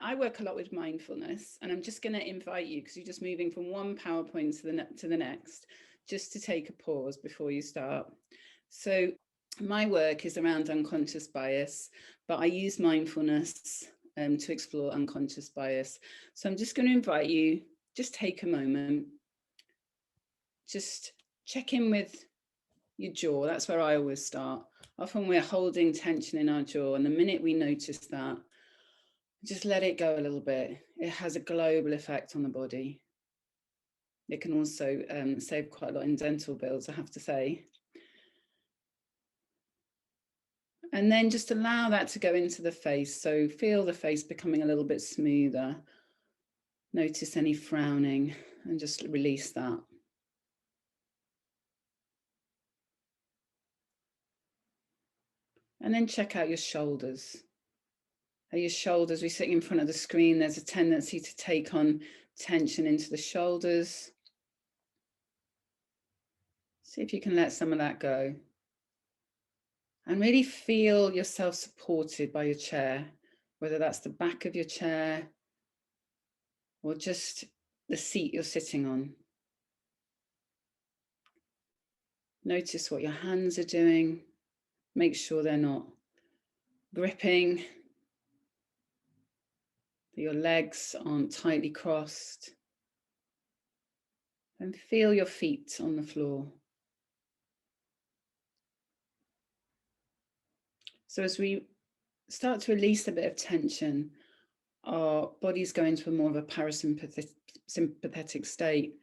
I work a lot with mindfulness, and I'm just going to invite you, because you're just moving from one PowerPoint to the next, just to take a pause before you start. So my work is around unconscious bias, but I use mindfulness to explore unconscious bias. So I'm just going to invite you, just take a moment, just check in with your jaw. That's where I always start. Often we're holding tension in our jaw, and the minute we notice that, just let it go a little bit. It has a global effect on the body. It can also save quite a lot in dental bills, I have to say. And then just allow that to go into the face. So feel the face becoming a little bit smoother. Notice any frowning and just release that. And then check out your shoulders. Your shoulders, we're sitting in front of the screen, there's a tendency to take on tension into the shoulders. See if you can let some of that go. And really feel yourself supported by your chair, whether that's the back of your chair or just the seat you're sitting on. Notice what your hands are doing. Make sure they're not gripping, that your legs aren't tightly crossed. And feel your feet on the floor. So as we start to release a bit of tension, our bodies go into more of a parasympathetic state,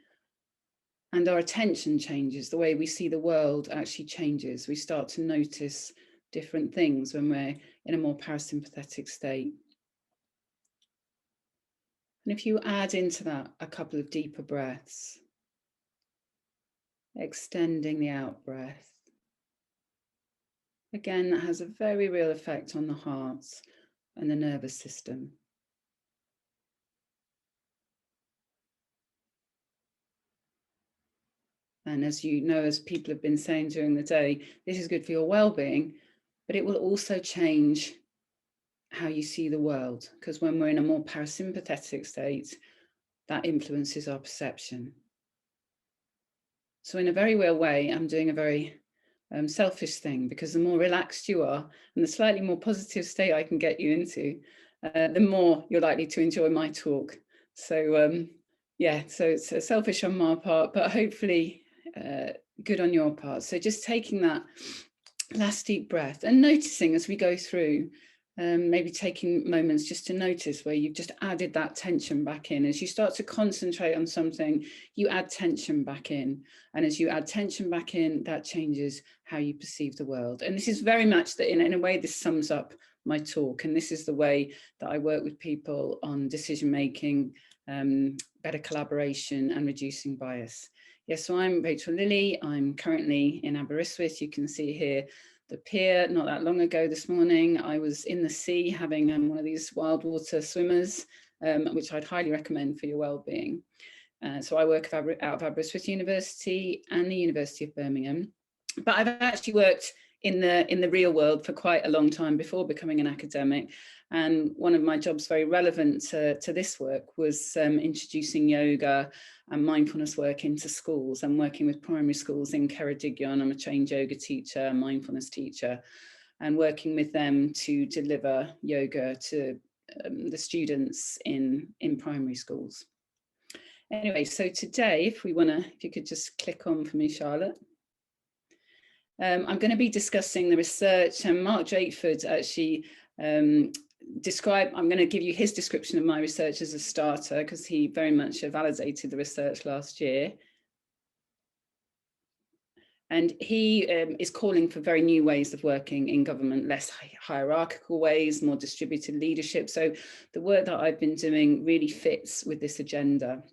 and our attention changes. The way we see the world actually changes. We start to notice different things when we're in a more parasympathetic state. And if you add into that a couple of deeper breaths, extending the out breath, again, that has a very real effect on the heart and the nervous system. And as you know, as people have been saying during the day, this is good for your well-being, but it will also change how you see the world, because when we're in a more parasympathetic state, that influences our perception. So in a very real way, I'm doing a very selfish thing, because the more relaxed you are and the slightly more positive state I can get you into, the more you're likely to enjoy my talk. So yeah, so it's selfish on my part, but hopefully good on your part. So just taking that last deep breath and noticing as we go through, maybe taking moments just to notice where you've just added that tension back in. As you start to concentrate on something, you add tension back in. And as you add tension back in, that changes how you perceive the world. And this is very much that in a way, this sums up my talk. And this is the way that I work with people on decision making, better collaboration and reducing bias. Yes, so I'm Rachel Lilley. I'm currently in Aberystwyth. You can see here the pier. Not that long ago this morning, I was in the sea having one of these wild water swimmers, which I'd highly recommend for your well-being. So I work out of Aberystwyth University and the University of Birmingham, but I've actually worked in the real world for quite a long time before becoming an academic. And one of my jobs very relevant to this work was introducing yoga and mindfulness work into schools. I'm working with primary schools in Ceredigion. I'm a trained yoga teacher, mindfulness teacher, and working with them to deliver yoga to the students in primary schools. Anyway, so today, if you could just click on for me, Charlotte. I'm going to be discussing the research, and Mark Drakeford actually I'm going to give you his description of my research as a starter, because he very much validated the research last year. And he is calling for very new ways of working in government, less hierarchical ways, more distributed leadership. So the work that I've been doing really fits with this agenda.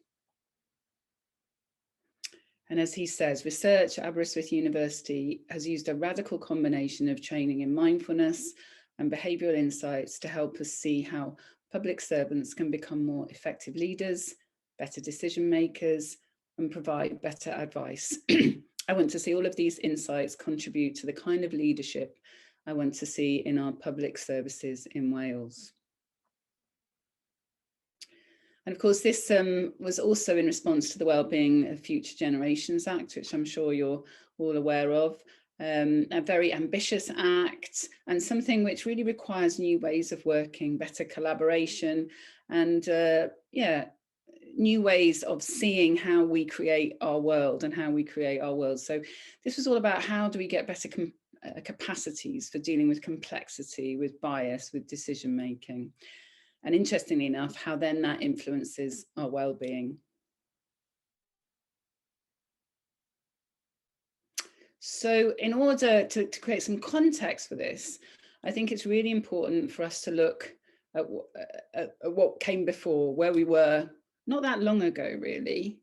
And as he says, research at Aberystwyth University has used a radical combination of training in mindfulness and behavioural insights to help us see how public servants can become more effective leaders, better decision makers, and provide better advice. I want to see all of these insights contribute to the kind of leadership I want to see in our public services in Wales. And of course, this was also in response to the Wellbeing of Future Generations Act, which I'm sure you're all aware of. A very ambitious act, and something which really requires new ways of working, better collaboration, and new ways of seeing how we create our world and how we create our world. So this was all about how do we get better capacities for dealing with complexity, with bias, with decision making. And interestingly enough, how then that influences our well-being. So in order to create some context for this, I think it's really important for us to look at what came before, where we were not that long ago, really.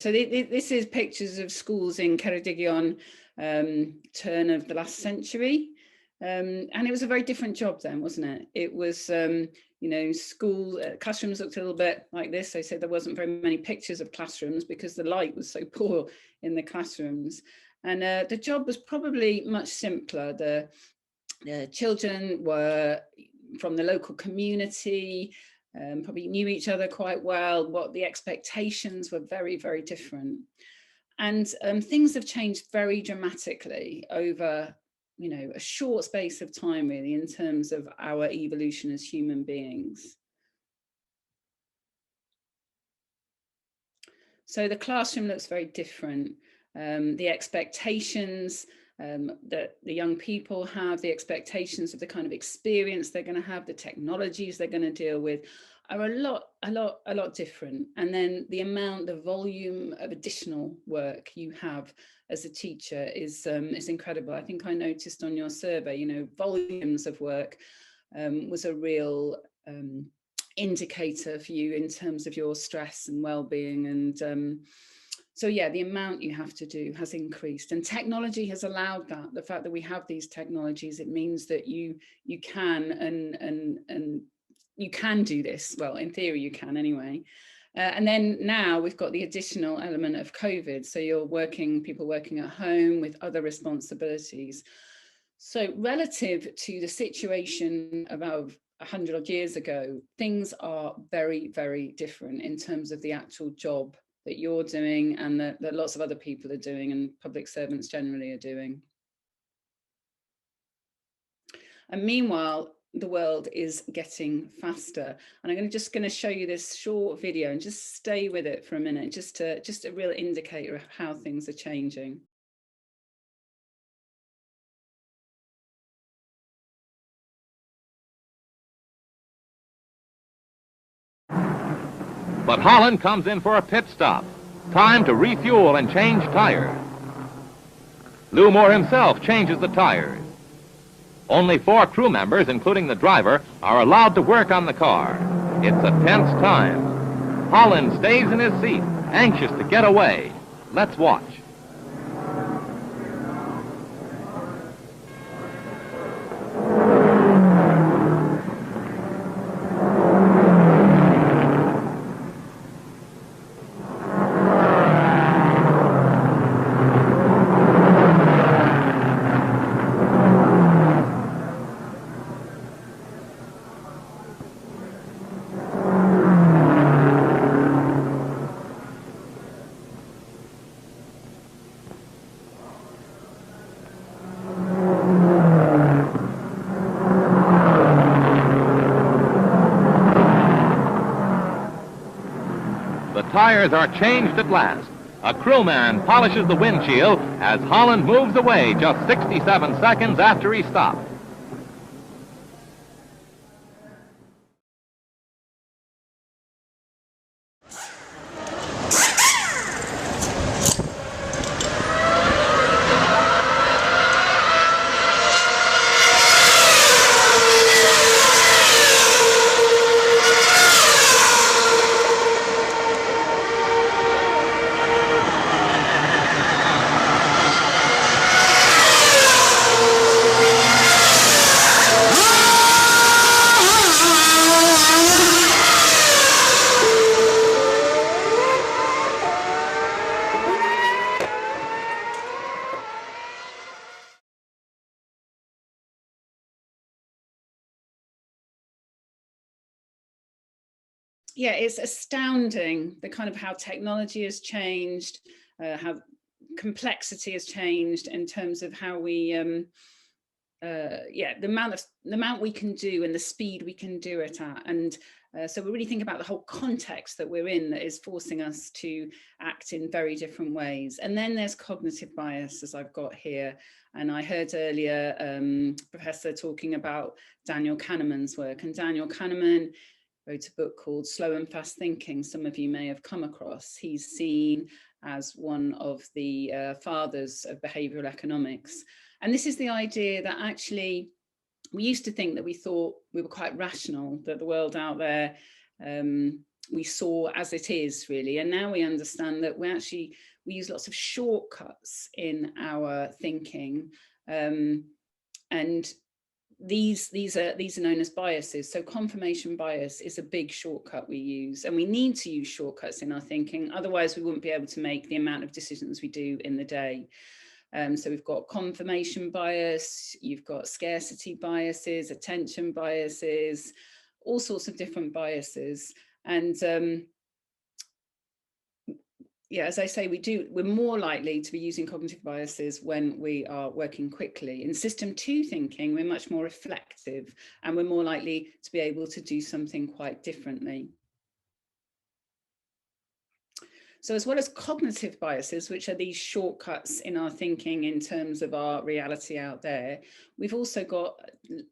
So this is pictures of schools in Ceredigion, turn of the last century. And it was a very different job then, wasn't it? It was, you know, school classrooms looked a little bit like this. They said there wasn't very many pictures of classrooms because the light was so poor in the classrooms. And the job was probably much simpler. The children were from the local community, probably knew each other quite well. What the expectations were very, very different. And things have changed very dramatically over, you know, a short space of time, really, in terms of our evolution as human beings. So the classroom looks very different. The expectations that the young people have, the expectations of the kind of experience they're going to have, the technologies they're going to deal with, are a lot different. And then the amount, the volume of additional work you have as a teacher is incredible. I think I noticed on your survey, you know, volumes of work was a real indicator for you in terms of your stress and well-being. And so yeah, the amount you have to do has increased, and technology has allowed that. The fact that we have these technologies, it means that you can and you can do this. Well, in theory you can anyway. And then now we've got the additional element of COVID. So people working at home with other responsibilities. So relative to the situation about 100 odd years ago, things are very, very different in terms of the actual job that you're doing and that lots of other people are doing and public servants generally are doing. And meanwhile, the world is getting faster. And I'm just going to show you this short video and just stay with it for a minute, just a real indicator of how things are changing. But Holland comes in for a pit stop. Time to refuel and change tires. Lou Moore himself changes the tires. Only 4 crew members, including the driver, are allowed to work on the car. It's a tense time. Holland stays in his seat, anxious to get away. Let's watch. Tires are changed at last. A crewman polishes the windshield as Holland moves away just 67 seconds after he stopped. yeah, it's astounding the kind of how technology has changed, how complexity has changed in terms of how we, yeah, the amount we can do and the speed we can do it at. And so we really think about the whole context that we're in that is forcing us to act in very different ways. And then there's cognitive bias, as I've got here. And I heard earlier Professor talking about Daniel Kahneman's work, and Daniel Kahneman wrote a book called Slow and Fast Thinking. Some of you may have come across. He's seen as one of the fathers of behavioural economics. And this is the idea that actually we used to think that we thought we were quite rational, that the world out there we saw as it is, really. And now we understand that we use lots of shortcuts in our thinking. And these are known as biases. So confirmation bias is a big shortcut we use, and we need to use shortcuts in our thinking. Otherwise, we wouldn't be able to make the amount of decisions we do in the day. So we've got confirmation bias, you've got scarcity biases, attention biases, all sorts of different biases. And yeah, as I say, we're more likely to be using cognitive biases when we are working quickly. In system 2 thinking, we're much more reflective, and we're more likely to be able to do something quite differently. So as well as cognitive biases, which are these shortcuts in our thinking in terms of our reality out there, we've also got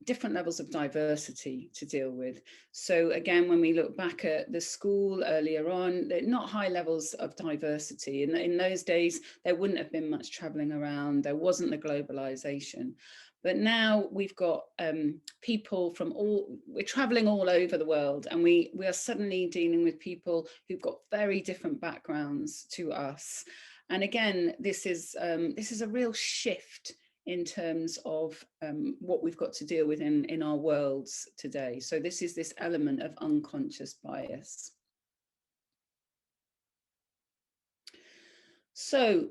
different levels of diversity to deal with. So again, when we look back at the school earlier on, they're not high levels of diversity. In those days, there wouldn't have been much traveling around. There wasn't the globalization. But now we've got people from we're traveling all over the world, and we are suddenly dealing with people who've got very different backgrounds to us. And again, this is a real shift in terms of what we've got to deal with in our worlds today. So this is this element of unconscious bias. So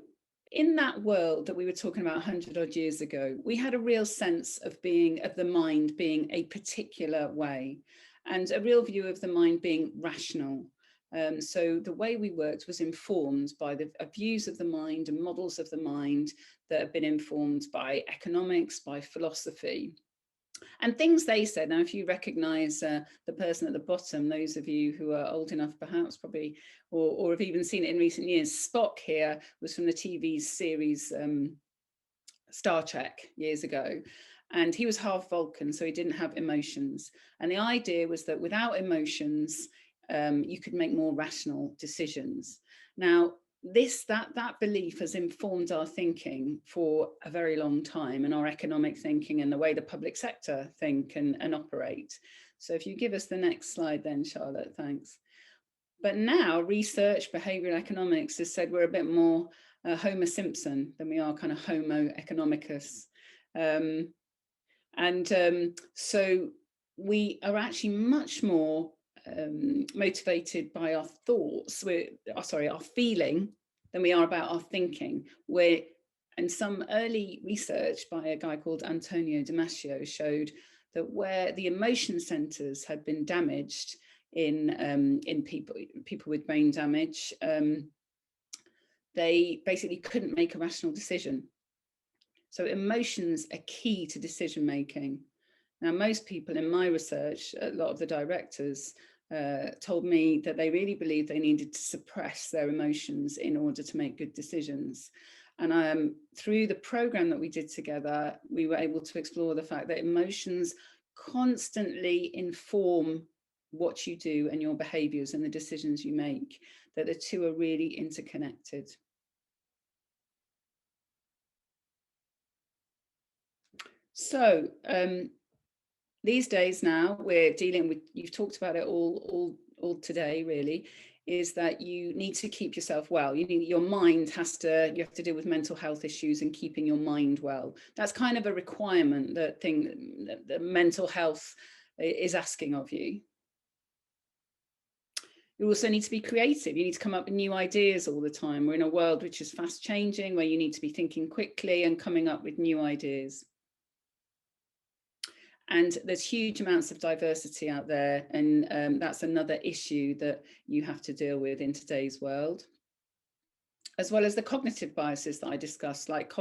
in that world that we were talking about 100 odd years ago, we had a real sense of the mind being a particular way, and a real view of the mind being rational. So the way we worked was informed by the views of the mind and models of the mind that have been informed by economics, by philosophy. And things they said, now if you recognise the person at the bottom, those of you who are old enough perhaps probably, or have even seen it in recent years, Spock here was from the TV series Star Trek years ago. And he was half Vulcan, so he didn't have emotions. And the idea was that without emotions, you could make more rational decisions. Now, that belief has informed our thinking for a very long time, and our economic thinking and the way the public sector think and operate. So if you give us the next slide then, Charlotte, thanks. But now research, behavioural economics, has said we're a bit more Homer Simpson than we are kind of Homo economicus. So we are actually much more motivated by our thoughts, our feeling, than we are about our thinking. And some early research by a guy called Antonio Damasio showed that where the emotion centers had been damaged in people with brain damage, they basically couldn't make a rational decision. So emotions are key to decision making. Now, most people in my research, a lot of the directors told me that they really believed they needed to suppress their emotions in order to make good decisions. And through the program that we did together, we were able to explore the fact that emotions constantly inform what you do and your behaviors and the decisions you make, that the two are really interconnected. So these days now we're dealing with, you've talked about it all today really, is that you need to keep yourself well. You have to deal with mental health issues and keeping your mind well. That's kind of a requirement that mental health is asking of you. You also need to be creative. You need to come up with new ideas all the time. We're in a world which is fast changing, where you need to be thinking quickly and coming up with new ideas. And there's huge amounts of diversity out there, and that's another issue that you have to deal with in today's world. As well as the cognitive biases that I discussed, like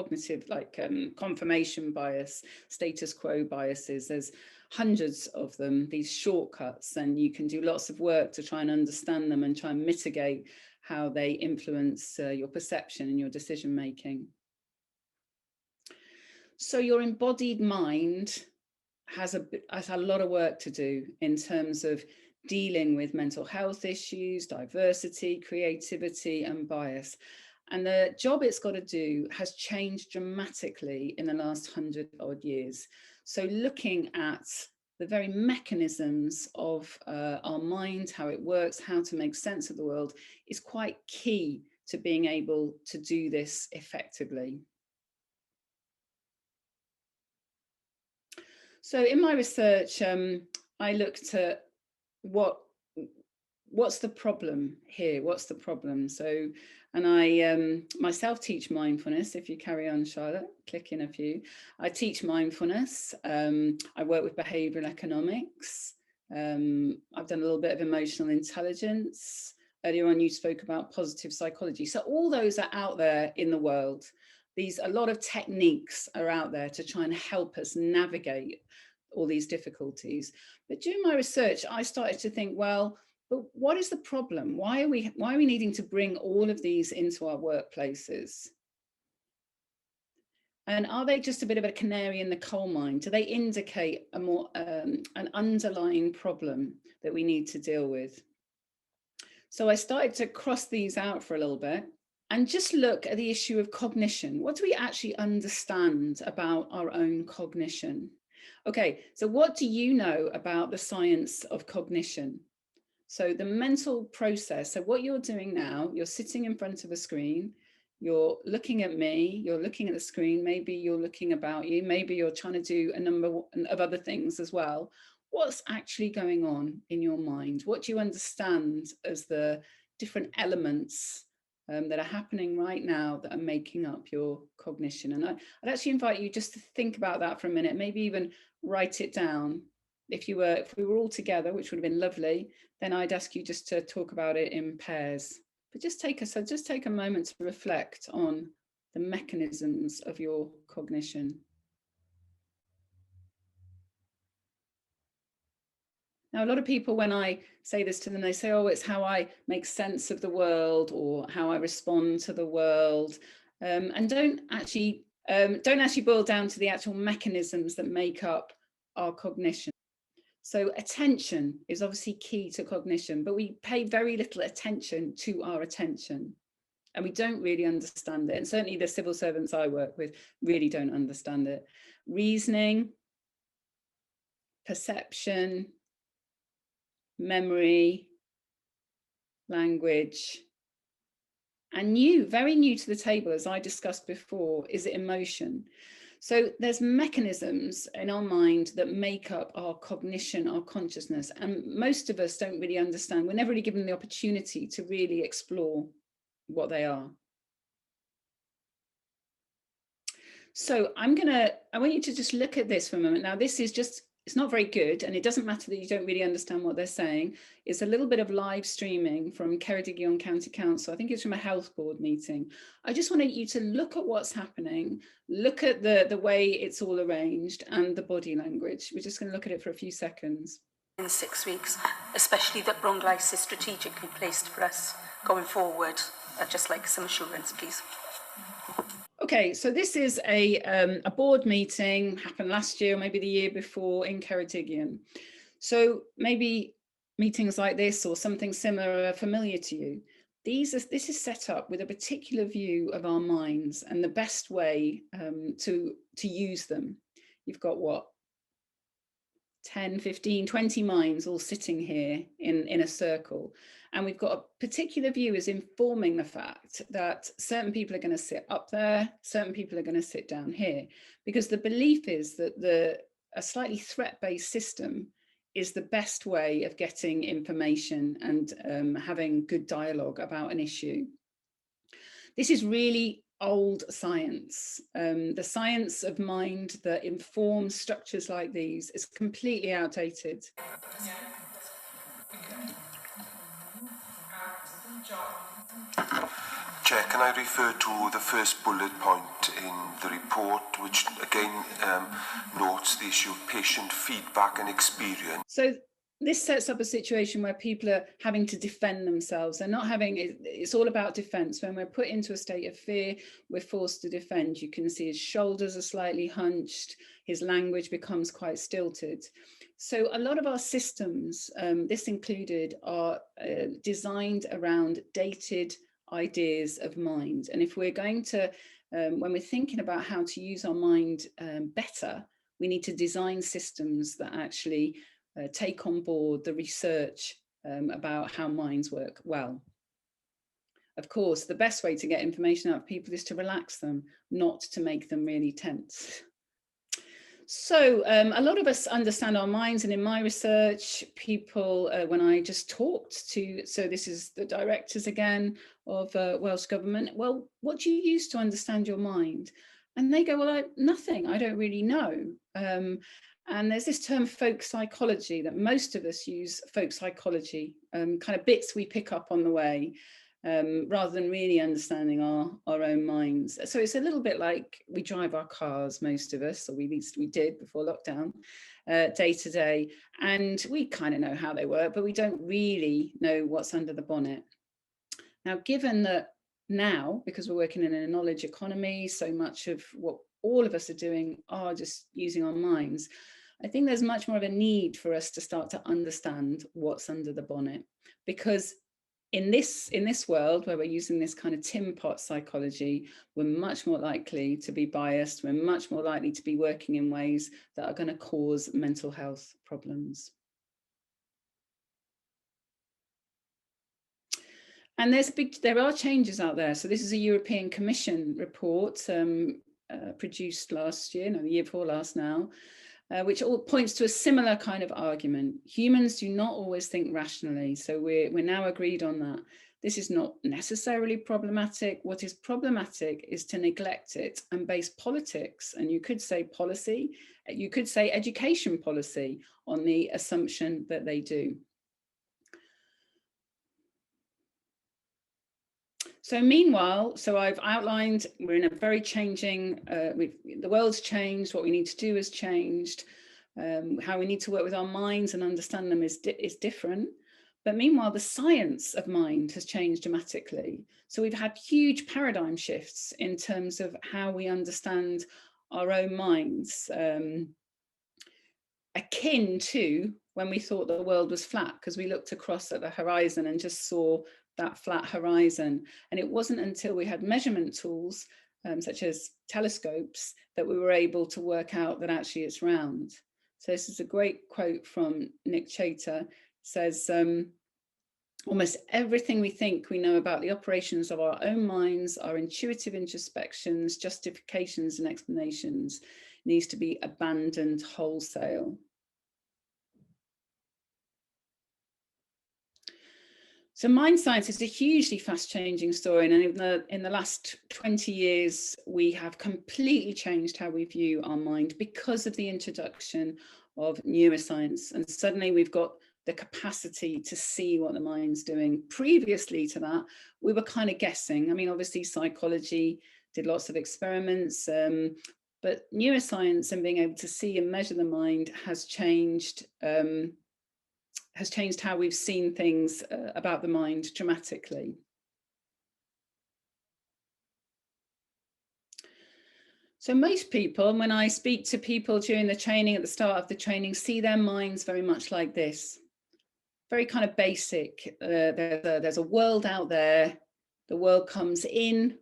confirmation bias, status quo biases. There's hundreds of them, these shortcuts, and you can do lots of work to try and understand them and try and mitigate how they influence your perception and your decision making. So your embodied mind has a lot of work to do in terms of dealing with mental health issues, diversity, creativity, and bias. And the job it's got to do has changed dramatically in the last 100 odd years. So looking at the very mechanisms of our mind, how it works, how to make sense of the world, is quite key to being able to do this effectively. So in my research, I looked at what's the problem here? What's the problem? So, and I myself teach mindfulness. If you carry on, Charlotte, click in a few. I teach mindfulness. I work with behavioural economics. I've done a little bit of emotional intelligence. Earlier on, you spoke about positive psychology. So all those are out there in the world. A lot of techniques are out there to try and help us navigate all these difficulties. But during my research, I started to think, well, but what is the problem? Why are we needing to bring all of these into our workplaces? And are they just a bit of a canary in the coal mine? Do they indicate a more an underlying problem that we need to deal with? So I started to cross these out for a little bit and just look at the issue of cognition. What do we actually understand about our own cognition? Okay, so what do you know about the science of cognition? So the mental process, so what you're doing now, you're sitting in front of a screen, you're looking at me, you're looking at the screen, maybe you're looking about you, maybe you're trying to do a number of other things as well. What's actually going on in your mind? What do you understand as the different elements that are happening right now that are making up your cognition? And I'd actually invite you just to think about that for a minute, maybe even write it down. If we were all together, which would have been lovely, then I'd ask you just to talk about it in pairs. But just take a moment to reflect on the mechanisms of your cognition. Now, a lot of people, when I say this to them, they say, oh, it's how I make sense of the world or how I respond to the world, and don't actually boil down to the actual mechanisms that make up our cognition. So attention is obviously key to cognition, but we pay very little attention to our attention, and we don't really understand it. And certainly the civil servants I work with really don't understand it. Reasoning, perception, memory, language, and very new to the table, as I discussed before, is emotion. So there's mechanisms in our mind that make up our cognition, our consciousness, and most of us don't really understand. We're never really given the opportunity to really explore what they are. So I want you to just look at this for a moment. Now, this is just, it's not very good, and it doesn't matter that you don't really understand what they're saying. It's a little bit of live streaming from Ceredigion County Council. I think it's from a health board meeting. I just wanted you to look at what's happening, look at the way it's all arranged and the body language. We're just going to look at it for a few seconds. In 6 weeks, especially that Lles is strategically placed for us going forward. I'd just like some assurance, please. Okay, so this is a board meeting, happened last year, maybe the year before in Ceredigion. So maybe meetings like this or something similar are familiar to you. This is set up with a particular view of our minds and the best way to use them. You've got what? 10, 15, 20 minds all sitting here in a circle. And we've got a particular view as informing the fact that certain people are going to sit up there, certain people are going to sit down here, because the belief is that a slightly threat-based system is the best way of getting information and having good dialogue about an issue. This is really old science. The science of mind that informs structures like these is completely outdated. Chair, can I refer to the first bullet point in the report, which again notes the issue of patient feedback and experience? So this sets up a situation where people are having to defend themselves. They're not having, it's all about defense. When we're put into a state of fear, we're forced to defend. You can see his shoulders are slightly hunched, his language becomes quite stilted. So a lot of our systems, this included, are designed around dated ideas of mind. And if we're going to, when we're thinking about how to use our mind better, we need to design systems that actually take on board the research about how minds work well. Of course, the best way to get information out of people is to relax them, not to make them really tense. So a lot of us understand our minds, and in my research, people, when I just talked to, so this is the directors again of Welsh Government, well, what do you use to understand your mind? And they go, well, nothing, I don't really know. And there's this term folk psychology that most of us use, folk psychology, kind of bits we pick up on the way, rather than really understanding our own minds. So it's a little bit like we drive our cars, most of us, or at least we did before lockdown, day to day. And we kind of know how they work, but we don't really know what's under the bonnet. Now, given that now, because we're working in a knowledge economy, so much of what all of us are doing are just using our minds, I think there's much more of a need for us to start to understand what's under the bonnet, because in this world where we're using this kind of tin pot psychology, we're much more likely to be biased. We're much more likely to be working in ways that are going to cause mental health problems. And there are changes out there. So this is a European Commission report produced last year, no, the year before last now, which all points to a similar kind of argument. Humans do not always think rationally. So we're now agreed on that. This is not necessarily problematic. What is problematic is to neglect it and base politics, and you could say policy, you could say education policy, on the assumption that they do. So meanwhile, so I've outlined, we're in a very changing, the world's changed, what we need to do has changed, how we need to work with our minds and understand them is different. But meanwhile, the science of mind has changed dramatically. So we've had huge paradigm shifts in terms of how we understand our own minds, akin to when we thought the world was flat, because we looked across at the horizon and just saw that flat horizon. And it wasn't until we had measurement tools, such as telescopes, that we were able to work out that actually it's round. So this is a great quote from Nick Chater. It says, almost everything we think we know about the operations of our own minds, our intuitive introspections, justifications and explanations, needs to be abandoned wholesale. So mind science is a hugely fast-changing story, and in the last 20 years, we have completely changed how we view our mind because of the introduction of neuroscience. And suddenly we've got the capacity to see what the mind's doing. Previously to that, we were kind of guessing. I mean, obviously psychology did lots of experiments, but neuroscience and being able to see and measure the mind has changed how we've seen things about the mind dramatically. So most people, and when I speak to people during the training, at the start of the training, see their minds very much like this. Very kind of basic. There's a world out there. The world comes in,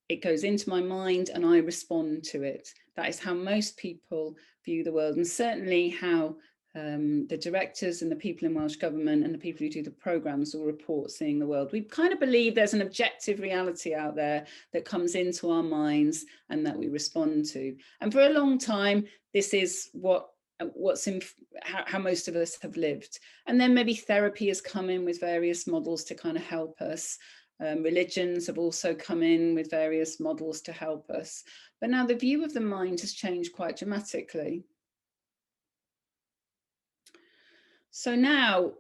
it goes into my mind, and I respond to it. That is how most people view the world, and certainly how the directors and the people in Welsh Government and the people who do the programmes will report seeing the world. We kind of believe there's an objective reality out there that comes into our minds and that we respond to. And for a long time, this is how most of us have lived. And then maybe therapy has come in with various models to kind of help us. Religions have also come in with various models to help us. But now the view of the mind has changed quite dramatically. So now,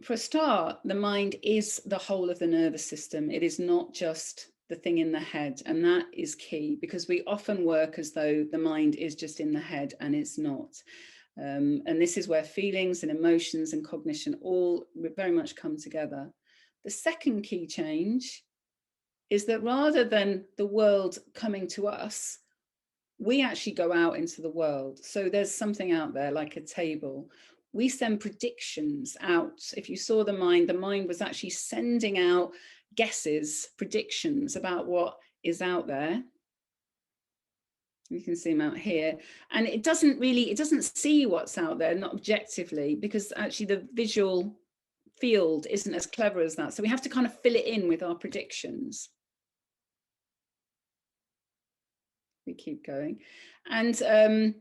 for a start, the mind is the whole of the nervous system. It is not just the thing in the head, and that is key, because we often work as though the mind is just in the head, and it's not. And this is where feelings and emotions and cognition all very much come together. The second key change is that rather than the world coming to us, we actually go out into the world. So there's something out there like a table. We send predictions out. If you saw the mind was actually sending out guesses, predictions about what is out there. You can see them out here. And it doesn't see what's out there, not objectively, because actually the visual field isn't as clever as that. So we have to kind of fill it in with our predictions. We keep going. And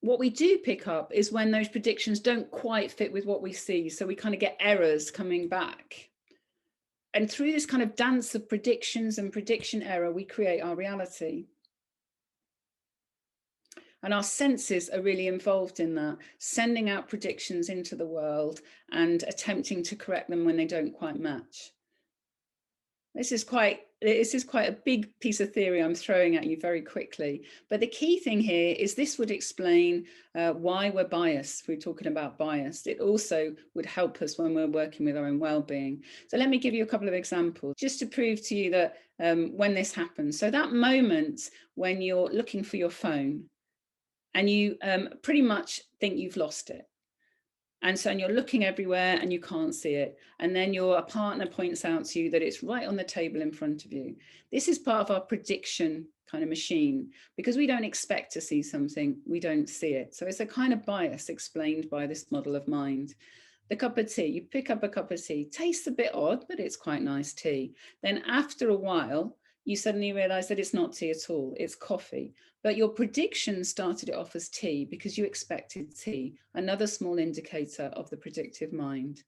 what we do pick up is when those predictions don't quite fit with what we see. So we kind of get errors coming back. And through this kind of dance of predictions and prediction error, we create our reality. And our senses are really involved in that, sending out predictions into the world and attempting to correct them when they don't quite match. This is quite a big piece of theory I'm throwing at you very quickly. But the key thing here is this would explain why we're biased. We're talking about bias. It also would help us when we're working with our own well-being. So let me give you a couple of examples just to prove to you that when this happens. So that moment when you're looking for your phone and you pretty much think you've lost it. And so you're looking everywhere and you can't see it. And then your partner points out to you that it's right on the table in front of you. This is part of our prediction kind of machine. Because we don't expect to see something, we don't see it. So it's a kind of bias explained by this model of mind. The cup of tea, you pick up a cup of tea, tastes a bit odd, but it's quite nice tea. Then after a while, you suddenly realize that it's not tea at all, it's coffee. But your prediction started it off as tea because you expected tea, another small indicator of the predictive mind.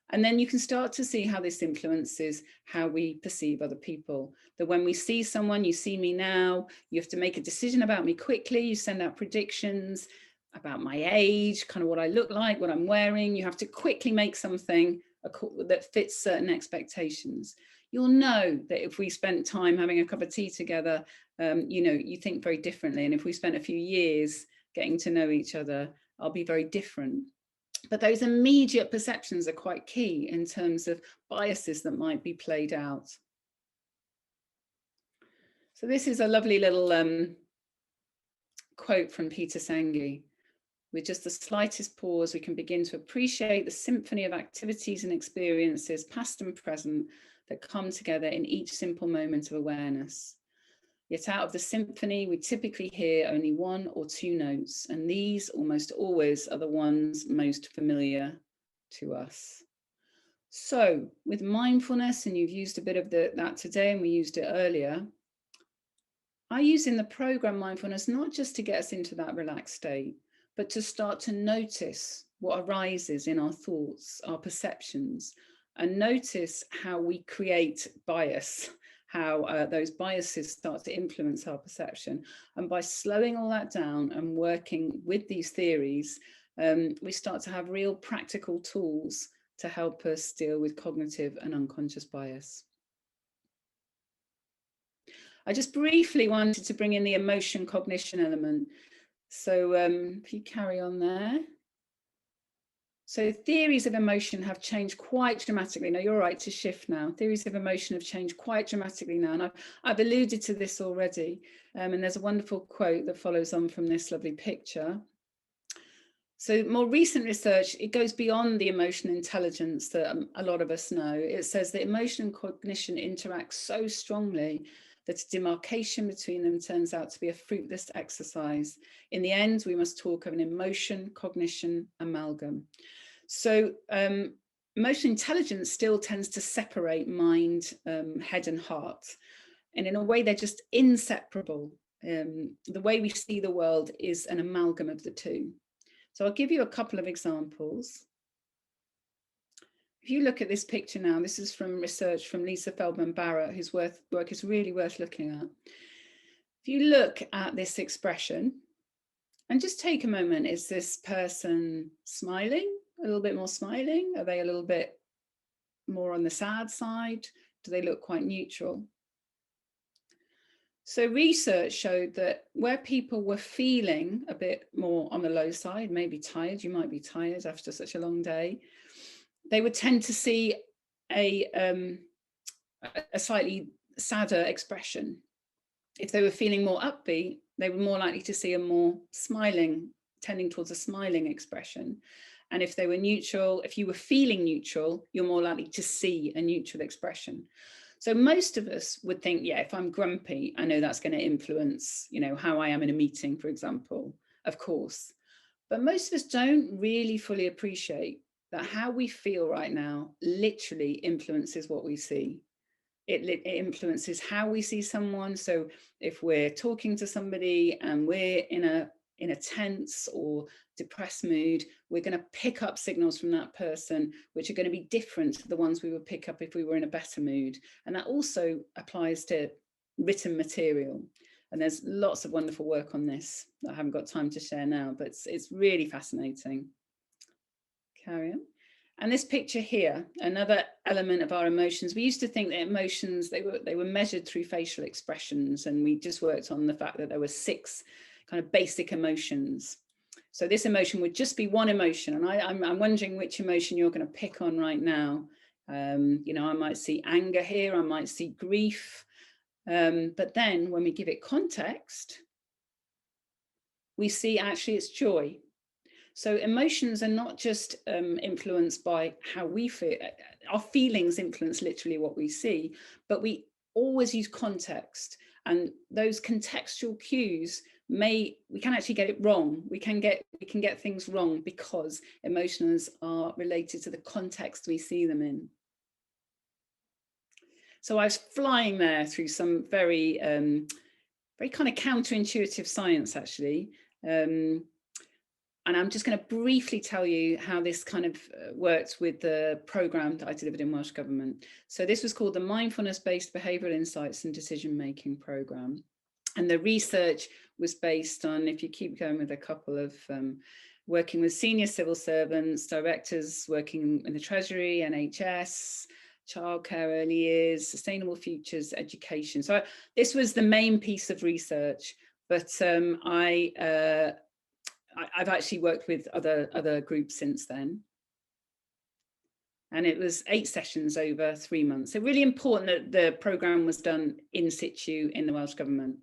And then you can start to see how this influences how we perceive other people. That when we see someone, you see me now, you have to make a decision about me quickly, you send out predictions about my age, kind of what I look like, what I'm wearing. You have to quickly make something that fits certain expectations. You'll know that if we spent time having a cup of tea together, you think very differently. And if we spent a few years getting to know each other, I'll be very different. But those immediate perceptions are quite key in terms of biases that might be played out. So this is a lovely little quote from Peter Senge. With just the slightest pause, we can begin to appreciate the symphony of activities and experiences, past and present, that come together in each simple moment of awareness. Yet out of the symphony, we typically hear only one or two notes, and these almost always are the ones most familiar to us. So with mindfulness, and you've used a bit of that today, and we used it earlier, I use in the program mindfulness not just to get us into that relaxed state, but to start to notice what arises in our thoughts, our perceptions, and notice how we create bias, how those biases start to influence our perception. And by slowing all that down and working with these theories, we start to have real practical tools to help us deal with cognitive and unconscious bias. I just briefly wanted to bring in the emotion cognition element. So if you carry on there. So theories of emotion have changed quite dramatically. Now you're right to shift now. Theories of emotion have changed quite dramatically now. And I've alluded to this already. And there's a wonderful quote that follows on from this lovely picture. So more recent research, it goes beyond the emotional intelligence that a lot of us know. It says that emotion and cognition interact so strongly that a demarcation between them turns out to be a fruitless exercise. In the end, we must talk of an emotion, cognition, amalgam. So emotional intelligence still tends to separate mind, head and heart. And in a way, they're just inseparable. The way we see the world is an amalgam of the two. So I'll give you a couple of examples. if you look at this picture now, this is from research from Lisa Feldman-Barrett, whose work is really worth looking at. If you look at this expression and just take a moment, is this person smiling, a little bit more smiling? Are they a little bit more on the sad side? Do they look quite neutral? So research showed that where people were feeling a bit more on the low side, maybe tired, you might be tired after such a long day, they would tend to see a slightly sadder expression. If they were feeling more upbeat, they were more likely to see a more smiling, tending towards a smiling expression. And if they were neutral, if you were feeling neutral, you're more likely to see a neutral expression. So most of us would think, yeah, if I'm grumpy, I know that's going to influence, you know, how I am in a meeting, for example, of course. But most of us don't really fully appreciate that how we feel right now literally influences what we see. It influences how we see someone. So if we're talking to somebody and we're in a tense or depressed mood, we're going to pick up signals from that person which are going to be different to the ones we would pick up if we were in a better mood. And that also applies to written material. And there's lots of wonderful work on this that I haven't got time to share now, but it's really fascinating. Carry on. And this picture here, another element of our emotions. We used to think that emotions, they were measured through facial expressions, and we just worked on the fact that there were 6 kind of basic emotions. So this emotion would just be one emotion, and I'm wondering which emotion you're going to pick on right now. You know, I might see anger here, I might see grief, but then when we give it context, we see actually it's joy. So emotions are not just influenced by how we feel. Our feelings influence literally what we see, but we always use context, and those contextual cues we can actually get it wrong. We can get things wrong because emotions are related to the context we see them in. So I was flying there through some very kind of counterintuitive science, actually. And I'm just going to briefly tell you how this kind of worked with the programme that I delivered in Welsh Government. So this was called the Mindfulness-Based Behavioural Insights and Decision-Making Programme. And the research was based on, if you keep going with a couple of working with senior civil servants, directors working in the Treasury, NHS, childcare, early years, sustainable futures, education. So this was the main piece of research, but I've actually worked with other groups since then. And it was 8 sessions over 3 months. So really important that the programme was done in situ in the Welsh Government.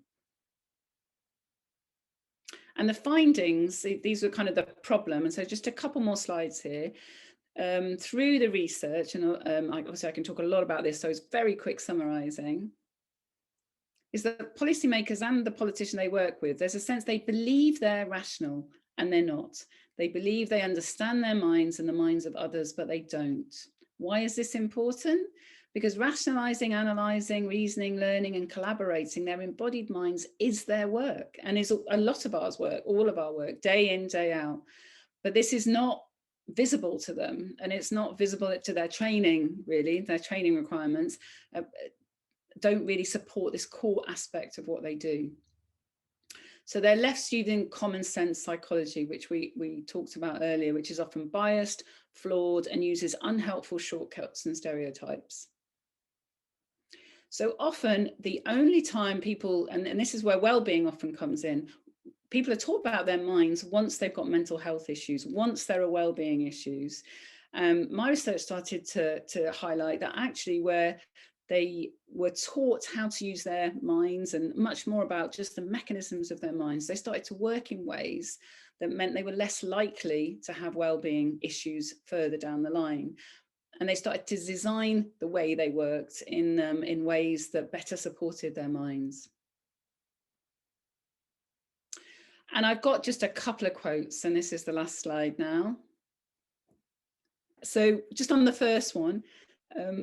And the findings, these were kind of the problem. And so just a couple more slides here. Through the research, and obviously I can talk a lot about this, so it's very quick summarising, is that policymakers and the politician they work with, there's a sense they believe they're rational, and they're not. They believe they understand their minds and the minds of others, but they don't. Why is this important? Because rationalizing, analyzing, reasoning, learning, and collaborating their embodied minds is their work, and is a lot of our work, all of our work, day in, day out. But this is not visible to them, and it's not visible to their training, really. Their training requirements don't really support this core aspect of what they do. So they're left using common sense psychology, which we talked about earlier, which is often biased, flawed, and uses unhelpful shortcuts and stereotypes. So often the only time people, and this is where well-being often comes in, people are taught about their minds once they've got mental health issues, once there are well-being issues. My research started to highlight that actually where they were taught how to use their minds and much more about just the mechanisms of their minds, they started to work in ways that meant they were less likely to have well-being issues further down the line. And they started to design the way they worked in ways that better supported their minds. And I've got just a couple of quotes, and this is the last slide now. So just on the first one,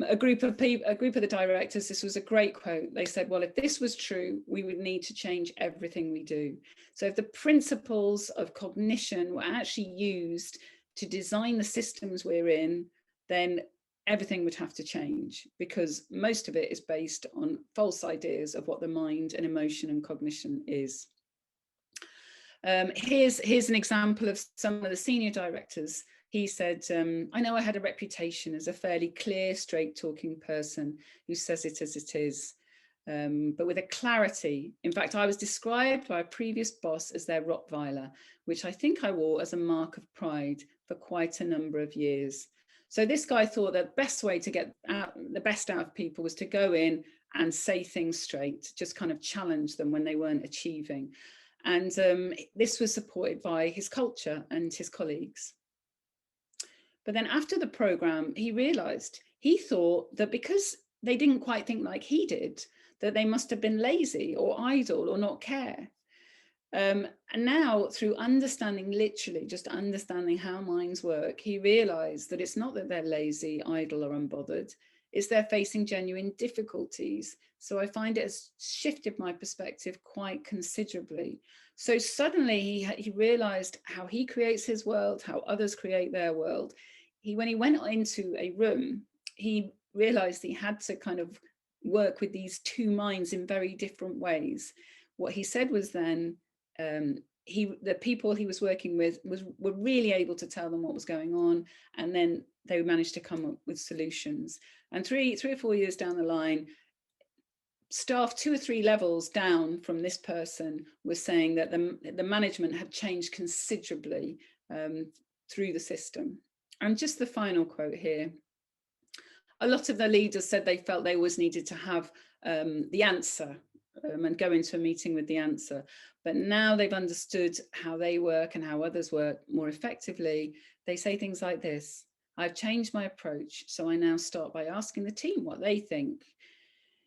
a group of the directors, this was a great quote. They said, well, if this was true, we would need to change everything we do. So if the principles of cognition were actually used to design the systems we're in, then everything would have to change, because most of it is based on false ideas of what the mind and emotion and cognition is. Here's an example of some of the senior directors. He said, I know I had a reputation as a fairly clear, straight talking person who says it as it is, but with a clarity. In fact, I was described by a previous boss as their Rottweiler, which I think I wore as a mark of pride for quite a number of years. So this guy thought that the best way to get the best out of people was to go in and say things straight, just kind of challenge them when they weren't achieving. And this was supported by his culture and his colleagues. But then after the program, he realized, he thought that because they didn't quite think like he did, that they must have been lazy or idle or not care. And now, through understanding, literally just understanding how minds work, he realized that it's not that they're lazy, idle or unbothered, it's they're facing genuine difficulties. So I find it has shifted my perspective quite considerably. So suddenly he realized how he creates his world, how others create their world. When he went into a room, he realized he had to kind of work with these two minds in very different ways. What he said was then, the people he was working with were really able to tell them what was going on, and then they managed to come up with solutions. And three or 4 years down the line, staff 2 or 3 levels down from this person was saying that the management had changed considerably through the system. And just the final quote here. A lot of the leaders said they felt they always needed to have the answer and go into a meeting with the answer. But now they've understood how they work and how others work more effectively. They say things like this: I've changed my approach, so I now start by asking the team what they think.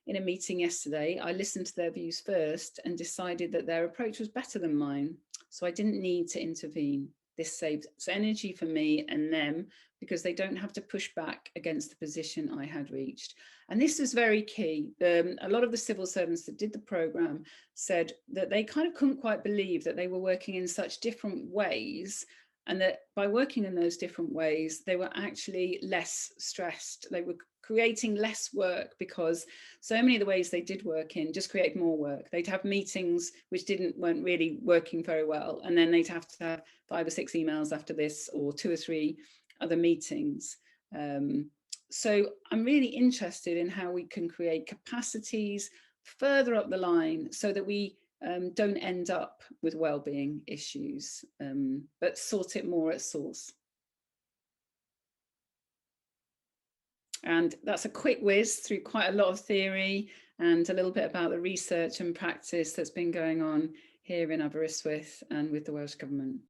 In a meeting yesterday, I listened to their views first and decided that their approach was better than mine, so I didn't need to intervene. This saves energy for me and them, because they don't have to push back against the position I had reached. And this is very key. A lot of the civil servants that did the programme said that they kind of couldn't quite believe that they were working in such different ways, and that by working in those different ways, they were actually less stressed. They were creating less work, because so many of the ways they did work in just created more work. They'd have meetings which weren't really working very well, and then they'd have to have 5 or 6 emails after this, or 2 or 3 other meetings. So I'm really interested in how we can create capacities further up the line so that we don't end up with well-being issues, but sort it more at source. And that's a quick whiz through quite a lot of theory and a little bit about the research and practice that's been going on here in Aberystwyth and with the Welsh Government.